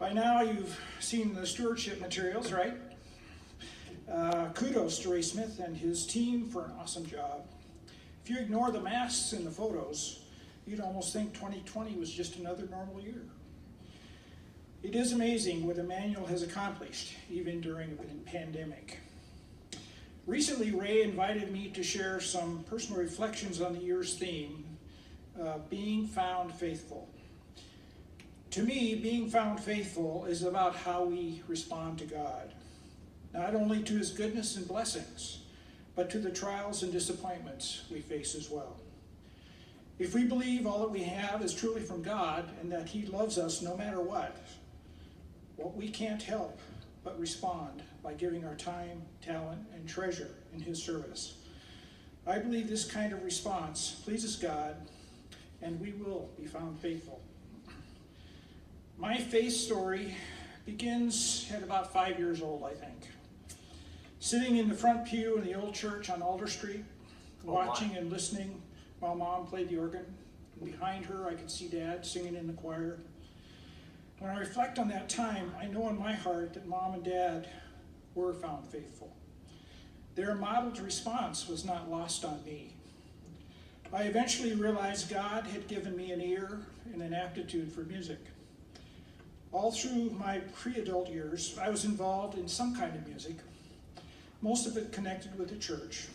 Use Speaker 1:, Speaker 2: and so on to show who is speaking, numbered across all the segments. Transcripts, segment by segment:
Speaker 1: By now you've seen the stewardship materials, right? Kudos to Ray Smith and his team for an awesome job. If you ignore the masks in the photos, you'd almost think 2020 was just another normal year. It is amazing what Emmanuel has accomplished, even during a pandemic. Recently, Ray invited me to share some personal reflections on the year's theme, being found faithful. To me, being found faithful is about how we respond to God, not only to his goodness and blessings, but to the trials and disappointments we face as well. If we believe all that we have is truly from God and that he loves us no matter what, we can't help but respond by giving our time, talent, and treasure in his service. I believe this kind of response pleases God, and we will be found faithful. My faith story begins at about 5 years old, I think. Sitting in the front pew in the old church on Alder Street, watching and listening while Mom played the organ. Behind her, I could see Dad singing in the choir. When I reflect on that time, I know in my heart that Mom and Dad were found faithful. Their modeled response was not lost on me. I eventually realized God had given me an ear and an aptitude for music. All through my pre-adult years, I was involved in some kind of music, most of it connected with the church,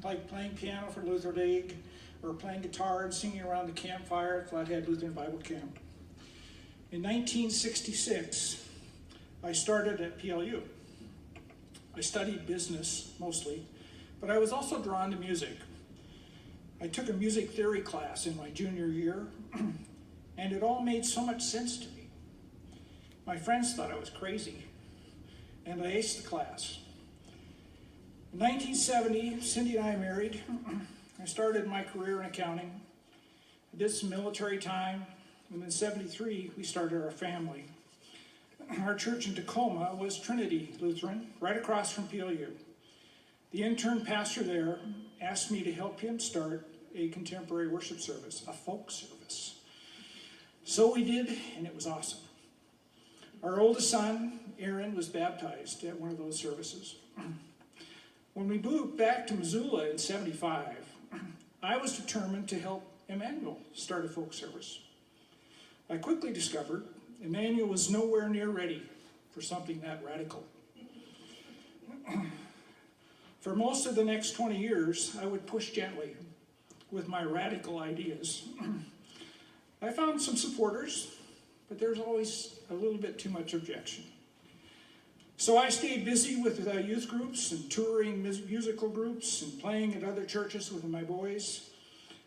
Speaker 1: like playing piano for Luther League, or playing guitar and singing around the campfire at Flathead Lutheran Bible Camp. In 1966, I started at PLU. I studied business mostly, but I was also drawn to music. I took a music theory class in my junior year, and it all made so much sense to me. My friends thought I was crazy, and I aced the class. In 1970, Cindy and I married. I started my career in accounting. I did some military time, and in 73, we started our family. Our church in Tacoma was Trinity Lutheran, right across from PLU. The intern pastor there asked me to help him start a contemporary worship service, a folk service. So we did, and it was awesome. Our oldest son, Aaron, was baptized at one of those services. When we moved back to Missoula in 75, I was determined to help Emmanuel start a folk service. I quickly discovered Emmanuel was nowhere near ready for something that radical. For most of the next 20 years, I would push gently with my radical ideas. I found some supporters, but there's always a little bit too much objection. So I stayed busy with youth groups and touring musical groups and playing at other churches with my boys.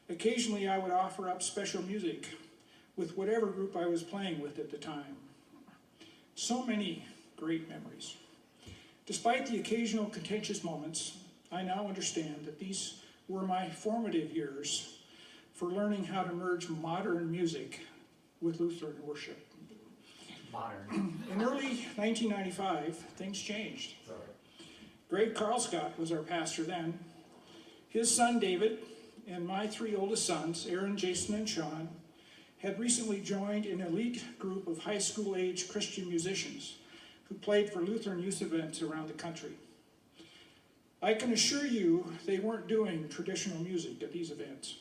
Speaker 1: Occasionally I would offer up special music with whatever group I was playing with at the time. So many great memories. Despite the occasional contentious moments, I now understand that these were my formative years for learning how to merge modern music with Lutheran worship.
Speaker 2: Modern.
Speaker 1: In early 1995, things changed.
Speaker 2: Sorry.
Speaker 1: Greg Carlscott was our pastor then. His son David and my three oldest sons, Aaron, Jason, and Sean, had recently joined an elite group of high school age Christian musicians who played for Lutheran youth events around the country. I can assure you they weren't doing traditional music at these events.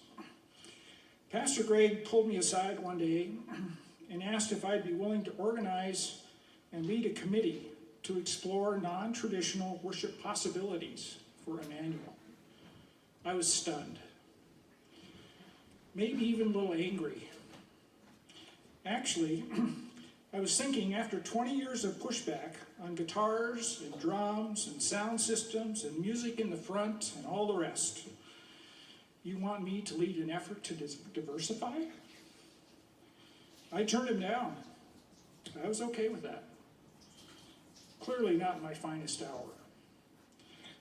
Speaker 1: Pastor Greg pulled me aside one day and asked if I'd be willing to organize and lead a committee to explore non-traditional worship possibilities for Emmanuel. I was stunned, maybe even a little angry. Actually, I was thinking after 20 years of pushback on guitars and drums and sound systems and music in the front and all the rest, you want me to lead an effort to diversify? I turned him down. I was okay with that. Clearly not in my finest hour,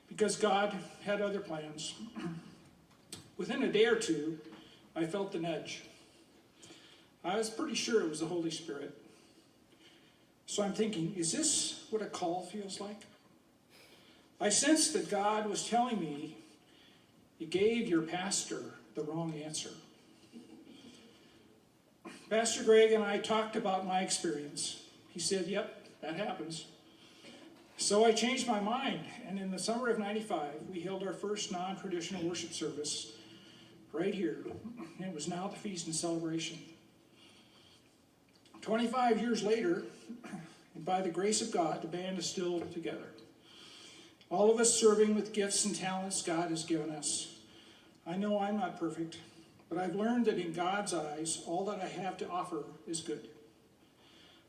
Speaker 1: because God had other plans. Within a day or two, I felt the nudge. I was pretty sure it was the Holy Spirit. So I'm thinking, is this what a call feels like? I sensed that God was telling me, you gave your pastor the wrong answer. Pastor Greg and I talked about my experience. He said, yep, that happens. So I changed my mind, and in the summer of '95, we held our first non-traditional worship service right here. It was now the Feast and Celebration. 25 years later, and by the grace of God, the band is still together. All of us serving with gifts and talents God has given us. I know I'm not perfect, but I've learned that in God's eyes, all that I have to offer is good.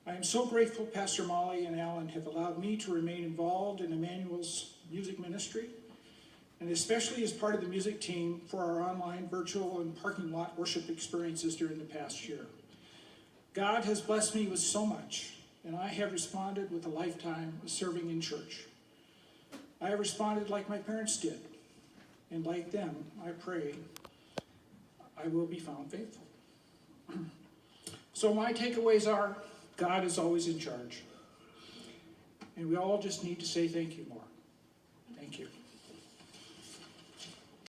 Speaker 1: I am so grateful Pastor Molly and Alan have allowed me to remain involved in Emmanuel's music ministry, and especially as part of the music team for our online, virtual, and parking lot worship experiences during the past year. God has blessed me with so much, and I have responded with a lifetime of serving in church. I have responded like my parents did, and like them, I pray I will be found faithful. So my takeaways are, God is always in charge. And we all just need to say thank you, Lord.